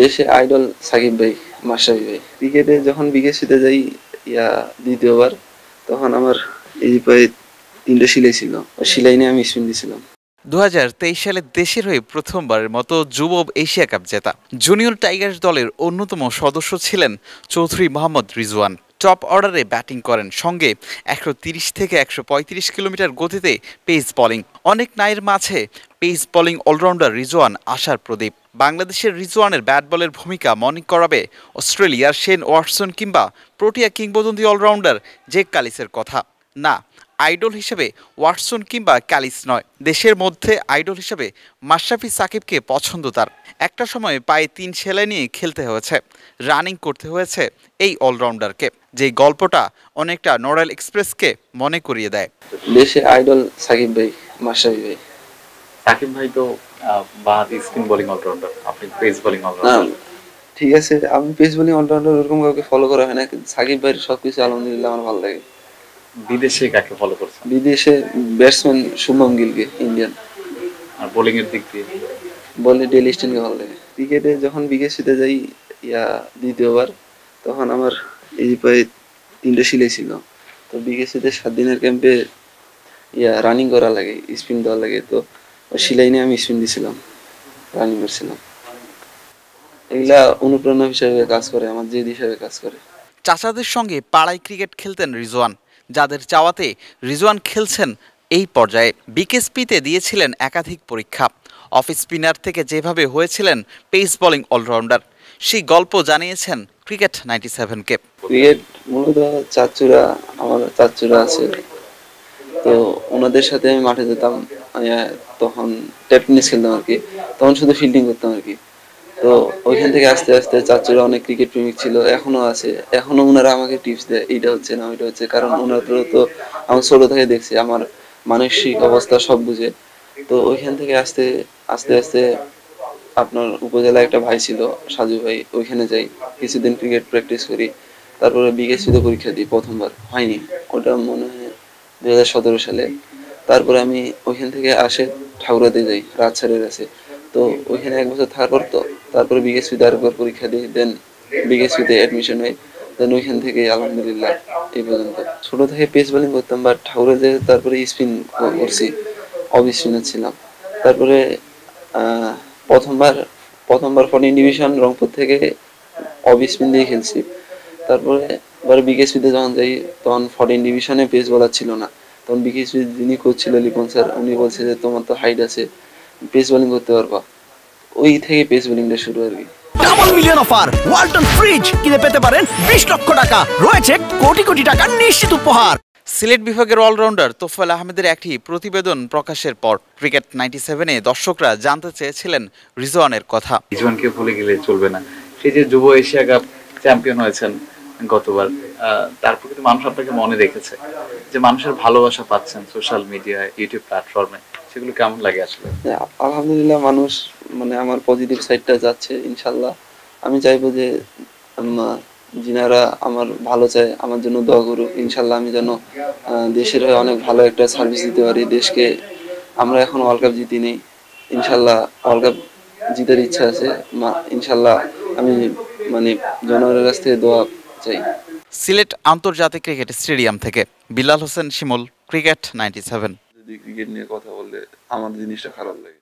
দেশে আইডল সাকিব ভাই, মাশরাফি ভাই। ক্রিকেটে যখন বিকেএসপিতে যাই দ্বিতীয়বার, তখন আমার এই পায়ে ৩টা সিলাই ছিল। ওই সিলাই নিয়ে আমি স্পিন দিছিলাম। ২০২৩ সালে দেশের হয়ে প্রথমবারের মতো যুব এশিয়া কাপ জেতা জুনিয়র টাইগার্স দলের অন্যতম সদস্য ছিলেন চৌধুরী মোহাম্মদ রিজওয়ান। টপ অর্ডারে ব্যাটিং করেন, সঙ্গে ১৩০ থেকে ১৩৫ কিলোমিটার গতিতে পেস বোলিং। অনেক নায়ের মাঝে পেস বোলিং অলরাউন্ডার রিজওয়ান আশার প্রদীপ। বাংলাদেশের রিজওয়ানের ব্যাট বলের ভূমিকা মনে করাবে অস্ট্রেলিয়ার শেন ওয়াটসন কিংবা প্রোটিয়া কিংবদন্তি অলরাউন্ডার জেক কালিসের কথা। না, আইডল হিসেবে ওয়াটসন কিংবা ক্যালিস নয়, দেশের মধ্যে আইডল হিসেবে মাশরাফি সাকিবকে পছন্দ তার। একটা সময় পায়ে ৩ সেলাই নিয়ে খেলতে হয়েছে, রানিং করতে হয়েছে এই অলরাউন্ডারকে, যে গল্পটা অনেকটা নড়াইল এক্সপ্রেসকে মনে করিয়ে দেয়। দেশে আইডল সাকিব ভাই, মাশরাফি ভাই। সাকিব ভাই তো বাঁহাতি স্পিন বোলিং অলরাউন্ডার, আপনি পেস বোলিং না, অলরাউন্ডার। ঠিক আছে, আমি পেস বোলিং অলরাউন্ডার ওরকম কাউকে ফলো করা হয় না, কিন্তু সাকিব ভাইয়ের সবকিছু আলহামদুলিল্লাহ আমার ভালো লাগে। বিদেশে কাকে ফলো করছেন? বিদেশে ব্যাটসম্যান শুভম গিলকে, ইন্ডিয়ান। আর বোলিং এর দিক দিয়ে বলে ডেলি স্টেনকে ভালো লাগে। ক্রিকেটে যখন বিকেএসপিতে যাই দ্বিতীয়বার, তখন আমার এই পায়ে ৩টা সিলাই ছিল। তো বিকেএসপিতে ৭ দিনের ক্যাম্পে রানিং করা লাগে, স্পিন দেওয়া লাগে। তো ওই সিলাই নিয়ে আমি স্পিন দিছিলাম, রানিং করছিলাম। এগুলা অনুপ্রেরণা হিসেবে কাজ করে, আমার জেদ হিসেবে কাজ করে। চাচাদের সঙ্গে পাড়ায় ক্রিকেট খেলতেন রিজওয়ান, যাদের চাওয়াতে রিজওয়ান খেলছেন এই পর্যায়ে। বিকেএসপিতে দিয়েছিলেন একাধিক পরীক্ষা, অফ স্পিনার থেকে যেভাবে হয়েছিলেন পেস বোলিং অলরাউন্ডার, সেই গল্প জানিয়েছেন ক্রিকেট 97কে। ক্রিকেট মূলত আমার চাচুরা আছে, তো ওনাদের সাথে আমি মাঠে যেতাম। তখন ট্যাপ টেনিস খেলতাম আর কি, তখন শুধু ফিল্ডিং করতাম আর কি। তো ওইখান থেকে আস্তে আস্তে চাচুরা অনেক ক্রিকেট প্রেমিক ছিল, এখনো আছে। এখনো ওনারা আমাকে টিপস দেয়, এইটা হচ্ছে না ওইটা হচ্ছে, কারণ ওনারা তো আমার ছোট থেকে দেখছে, আমার মানসিক অবস্থা সব বুঝে। তো ওইখান থেকে আস্তে আস্তে আস্তে আপনার উপজেলায় একটা ভাই ছিল, সাজু ভাই, ওইখানে যাই, কিছুদিন ক্রিকেট প্র্যাকটিস করি। তারপরে বিকেএসপিতে পরীক্ষা দিই, প্রথমবার হয়নি, ওটা মনে হয় 2017 সালে। তারপরে আমি ওইখান থেকে আসে ঠাকুরাতে যাই, রাজশাহীর আছে। তো ওইখানে 1 বছর থাকার পর, তো তারপরে বিকেএসপিতে আরেকবার পরীক্ষা দিই, দেন বিকেএসপিতে অ্যাডমিশন হয়। দেন ওইখান থেকে আলহামদুলিল্লাহ এই পর্যন্ত। ছোট থেকে পেস বোলিং করতাম, বাট ঠাকুরাতে তারপরে স্পিন করছি, অফ স্পিনার ছিলাম। তারপরে প্রথমবার প্রথমবার 14 ডিভিশন রংপুর থেকে অফ স্পিন দিয়ে খেলছি। তারপরে এবার বিকেএসপিতে যখন যাই, তখন 14 ডিভিশনে পেস বোলার ছিল না। তখন বিকেএসপি যিনি কোচ ছিল লিপন স্যার, উনি বলছে যে তোমার তো হাইট আছে, পেস বোলিং করতে পারবা। ওই থেকে পেস বোলিংটা শুরু আর কি। Double million offer Walton fridge কিনে পেতে পারেন 20 লক্ষ টাকা, রয়েছে কোটি কোটি টাকার নিশ্চিত উপহার। সিলেট বিভাগের অলরাউন্ডার তোফায়েল আহমেদের একটি প্রতিবেদন প্রকাশের পর ক্রিকেট 97-এ দর্শকরা জানতে চেয়েছিলেন রিজওয়ানের কথা। রিজওয়ানকে ভুলে গেলে চলবে না। সেই যে যুব এশিয়া কাপ চ্যাম্পিয়ন হয়েছেন গতবার, তারপর কিন্তু মানুষ আপনাকে মনে রেখেছে, যে মানুষের ভালোবাসা পাচ্ছেন সোশ্যাল মিডিয়ায়, ইউটিউব প্ল্যাটফর্মে, সেগুলো কেমন লাগে আসলে? আলহামদুলিল্লাহ, মানুষ আমার পজিটিভ সাইডটা যাচ্ছে ইনশাল্লাহ। আমি চাইবো যে যিনারা আমার ভালো চায়, আমার জন্য দোয়া করুক। ইনশাল্লাহ আমি যেন দেশের হয়ে অনেক ভালো একটা সার্ভিস দিতে পারি দেশকে। আমরা এখন ওয়ার্ল্ড কাপ জিতি নেই, ইনশাল্লাহ ওয়ার্ল্ড কাপ জিতার ইচ্ছা আছে। ইনশাল্লাহ আমি জনগণের কাছ থেকে দোয়া চাই। সিলেট আন্তর্জাতিক ক্রিকেট স্টেডিয়াম থেকে বিলাল হোসেন শিমুল, ক্রিকেট 97। যদি ক্রিকেট নিয়ে কথা বললে আমার জিনিসটা খারাপ লাগে।